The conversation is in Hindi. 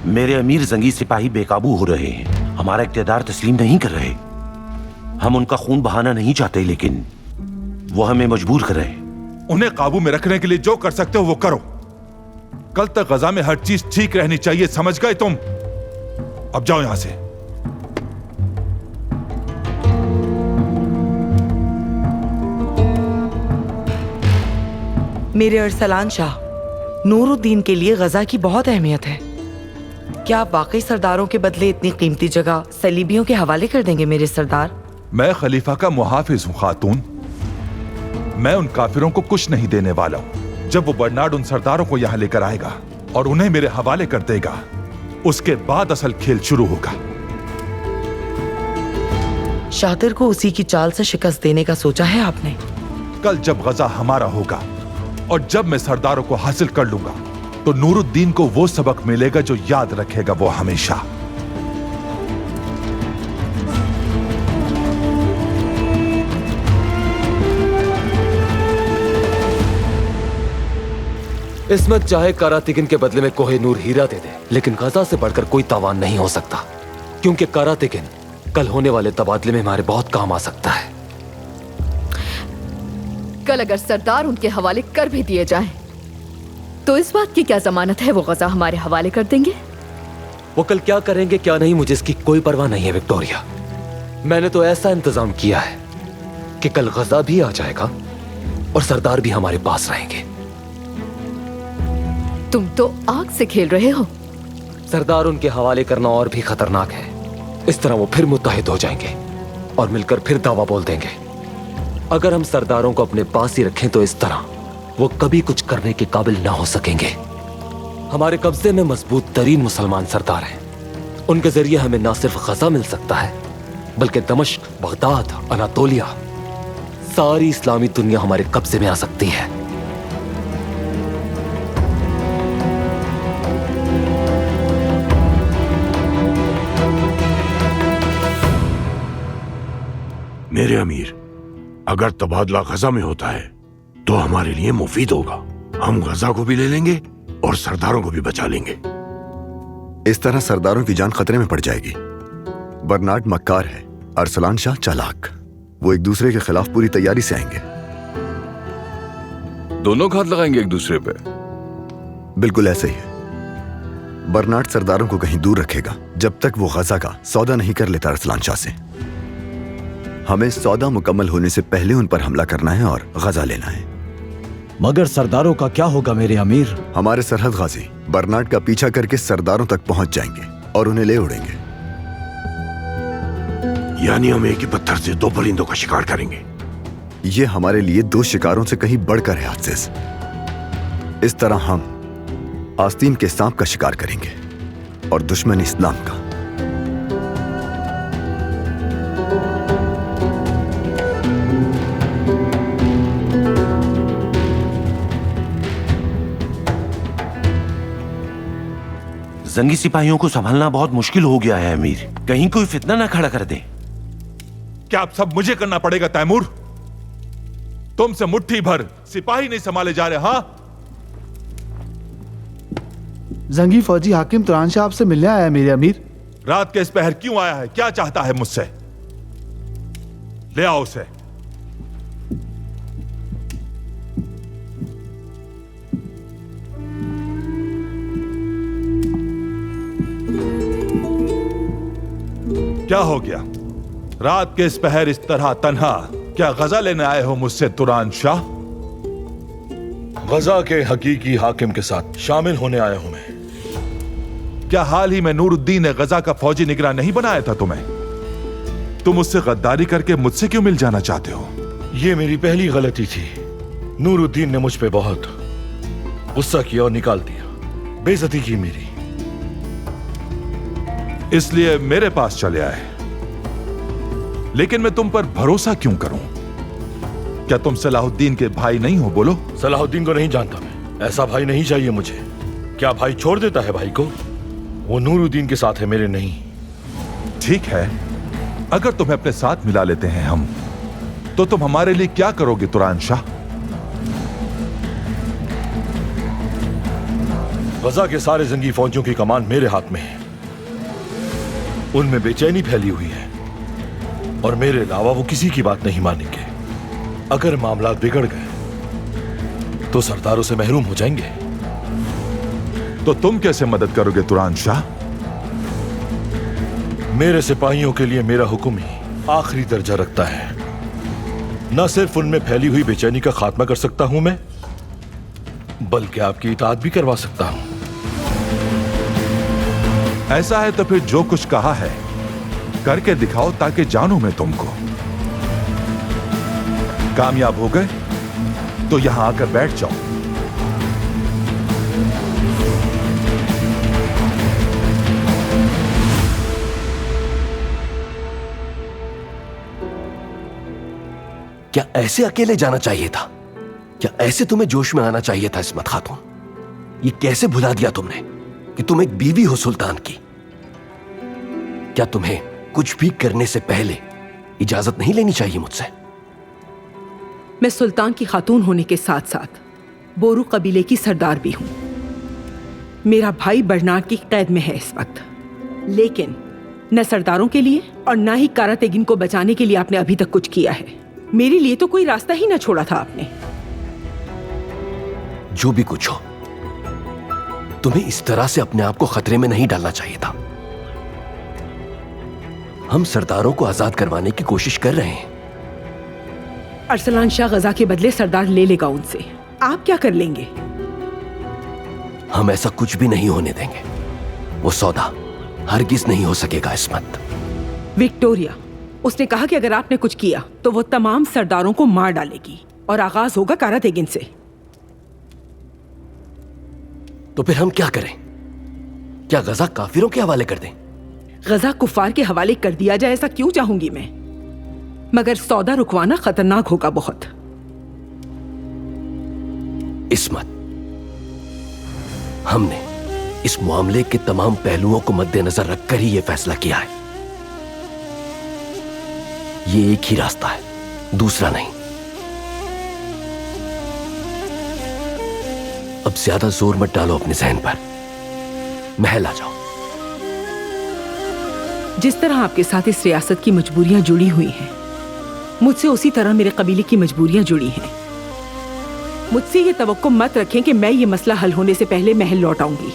मेरे अमीर जंगी सिपाही बेकाबू हो रहे हैं, हमारा इख्तियार तस्लीम नहीं कर रहे। हम उनका खून बहाना नहीं चाहते, लेकिन वो हमें मजबूर कर रहे हैं। उन्हें काबू में रखने के लिए जो कर सकते हो वो करो। कल तक गजा में हर चीज ठीक रहनी चाहिए, समझ गए तुम? अब जाओ यहां से। मेरे अरसलान शाह, नूरुद्दीन के लिए गजा की बहुत अहमियत है। क्या आप वाकई सरदारों के बदले इतनी कीमती जगह सलीबियों के हवाले कर देंगे मेरे सरदार? मैं खलीफा का मुहाफिज हूं खातून। मैं उन काफिरों को कुछ नहीं देने वाला हूं। जब वो बर्नार्ड उन सरदारों को यहां लेकर आएगा और उन्हें मेरे हवाले कर देगा, उसके बाद असल खेल शुरू होगा। शातिर को उसी की चाल से शिकस्त देने का सोचा है आपने? कल जब गजा हमारा होगा और जब मैं सरदारों को हासिल कर लूंगा, तो नूरुद्दीन को वो सबक मिलेगा जो याद रखेगा वो हमेशा। इस्मत चाहे कारातिकिन के बदले में कोहिनूर हीरा दे दे, लेकिन गजा से बढ़कर कोई तावान नहीं हो सकता, क्योंकि कारातिकिन कल होने वाले तबादले में हमारे बहुत काम आ सकता है। कल अगर सरदार उनके हवाले कर भी दिए जाएं, तो इस बात की क्या जमानत है वो गजा हमारे हवाले कर देंगे? वो कल क्या करेंगे क्या नहीं, मुझे इसकी कोई परवाह नहीं है विक्टोरिया। मैंने तो ऐसा इंतजाम किया है कि कल गजा भी आ जाएगा और सरदार भी हमारे पास रहेंगे। तुम तो आग से खेल रहे हो। सरदार उनके हवाले करना और भी खतरनाक है। इस तरह वो फिर मुत्तहिद हो जाएंगे और मिलकर फिर दावा बोल देंगे। अगर हम सरदारों को अपने पास ही रखें तो इस तरह वो कभी कुछ करने के काबिल ना हो सकेंगे। हमारे कब्जे में मजबूत तरीन मुसलमान सरदार हैं। उनके जरिए हमें ना सिर्फ गजा मिल सकता है, बल्कि दमिश्क, बगदाद, अनातोलिया, सारी इस्लामी दुनिया हमारे कब्जे में आ सकती है। मेरे अमीर, अगर तबादला गजा में होता है तो हमारे लिए मुफीद होगा। हम गजा को भी ले लेंगे और सरदारों को भी बचा लेंगे। इस तरह सरदारों की जान खतरे में पड़ जाएगी। बर्नार्ड मक्कार है, अरसलान शाह चालाक। वो एक दूसरे के खिलाफ पूरी तैयारी से आएंगे। दोनों घात लगाएंगे एक दूसरे पे। बिल्कुल ऐसे ही है। बर्नार्ड सरदारों को कहीं दूर रखेगा जब तक वो गजा का सौदा नहीं कर लेता अरसलान शाह से। हमें सौदा मुकम्मल होने से पहले उन पर हमला करना है और गजा लेना है। मगर सरदारों का क्या होगा मेरे अमीर? हमारे सरहद गाजी बर्नार्ड का पीछा करके सरदारों तक पहुंच जाएंगे और उन्हें ले उड़ेंगे। यानी हम एक ही पत्थर से दो परिंदों का शिकार करेंगे। ये हमारे लिए दो शिकारों से कहीं बढ़कर है आज़िज़। इस तरह हम आस्तीन के सांप का शिकार करेंगे और दुश्मन इस्लाम का। जंगी सिपाहियों को संभालना बहुत मुश्किल हो गया है अमीर। कहीं कोई फितना ना खड़ा कर दे। क्या अब सब मुझे करना पड़ेगा तैमूर? तुमसे मुट्ठी भर सिपाही नहीं संभाले जा रहे? हाँ, जंगी फौजी हाकिम तुरान शाह आपसे मिलने आया है मेरे अमीर। रात के इस पहर क्यों आया है? क्या चाहता है मुझसे? ले आओ उसे। क्या हो गया? रात के इस पहर इस तरह तन्हा क्या गजा लेने आए हो मुझसे तुरान शाह? गजा के हकीकी हाकिम के साथ शामिल होने आया हूं मैं। क्या हाल ही में नूरुद्दीन ने गजा का फौजी निगरान नहीं बनाया था तुम्हें? तुम उससे गद्दारी करके मुझसे क्यों मिल जाना चाहते हो? यह मेरी पहली गलती थी। नूरुद्दीन ने मुझ पे बहुत गुस्सा किया और निकाल दिया, बेइज्जती की मेरी। इसलिए मेरे पास चले आए। लेकिन मैं तुम पर भरोसा क्यों करूं? क्या तुम सलाहुद्दीन के भाई नहीं हो? बोलो। सलाहुद्दीन को नहीं जानता मैं। ऐसा भाई नहीं चाहिए मुझे। क्या भाई छोड़ देता है भाई को? वो नूरुद्दीन के साथ है, मेरे नहीं। ठीक है, अगर तुम्हें अपने साथ मिला लेते हैं हम, तो तुम हमारे लिए क्या करोगे तुरान शाह? गजा के सारे जंगी फौजियों की कमान मेरे हाथ में है। उनमें बेचैनी फैली हुई है और मेरे अलावा वो किसी की बात नहीं मानेंगे। अगर मामला बिगड़ गए तो सरदारों से महरूम हो जाएंगे। तो तुम कैसे मदद करोगे तुरान शाह? मेरे सिपाहियों के लिए मेरा हुक्म ही आखिरी दर्जा रखता है। न सिर्फ उनमें फैली हुई बेचैनी का खात्मा कर सकता हूं मैं, बल्कि आपकी इताअत भी करवा सकता हूं। ऐसा है तो फिर जो कुछ कहा है करके दिखाओ ताकि जानूं मैं तुमको। कामयाब हो गए तो यहां आकर बैठ जाओ। क्या ऐसे अकेले जाना चाहिए था? क्या ऐसे तुम्हें जोश में आना चाहिए था इस्मत खातून? ये कैसे भुला दिया तुमने कि तुम एक बीवी हो सुल्तान की? क्या तुम्हें कुछ भी करने से पहले इजाजत नहीं लेनी चाहिए मुझसे? मैं सुल्तान की खातून होने के साथ साथ बोरू कबीले की सरदार भी हूं। मेरा भाई बर्नार्ड की कैद में है इस वक्त, लेकिन न सरदारों के लिए और न ही कारा तेगिन को बचाने के लिए आपने अभी तक कुछ किया है। मेरे लिए तो कोई रास्ता ही ना छोड़ा था आपने। जो भी कुछ हो, तुम्हें इस तरह से अपने आप को खतरे में नहीं डालना चाहिए था। हम सरदारों को आजाद करवाने की कोशिश कर रहे हैं। अरसलान शाह गजा के बदले सरदार ले लेगा उनसे। आप क्या कर लेंगे? हम ऐसा कुछ भी नहीं होने देंगे। वो सौदा हरगिज नहीं हो सकेगा इस्मत। विक्टोरिया, उसने कहा कि अगर आपने कुछ किया तो वो तमाम सरदारों को मार डालेगी और आगाज होगा कारा तेगिन से। तो फिर हम क्या करें? क्या गजा काफिरों के हवाले कर दें? गजा कुफार के हवाले कर दिया जाए ऐसा क्यों चाहूंगी मैं, मगर सौदा रुकवाना खतरनाक होगा बहुत। इस्मत, हमने इस मामले के तमाम पहलुओं को मद्देनजर रखकर ही यह फैसला किया है। ये एक ही रास्ता है, दूसरा नहीं। अब ज्यादा जोर मत डालो अपने जहन पर। महल आ जाओ। जिस तरह आपके साथ इस रियासत की मजबूरियां जुड़ी हुई हैं, मुझसे उसी तरह मेरे कबीले की मजबूरियां जुड़ी हैं। मुझसे ये तवक्को मत रखें कि मैं ये मसला हल होने से पहले महल लौट आऊंगी।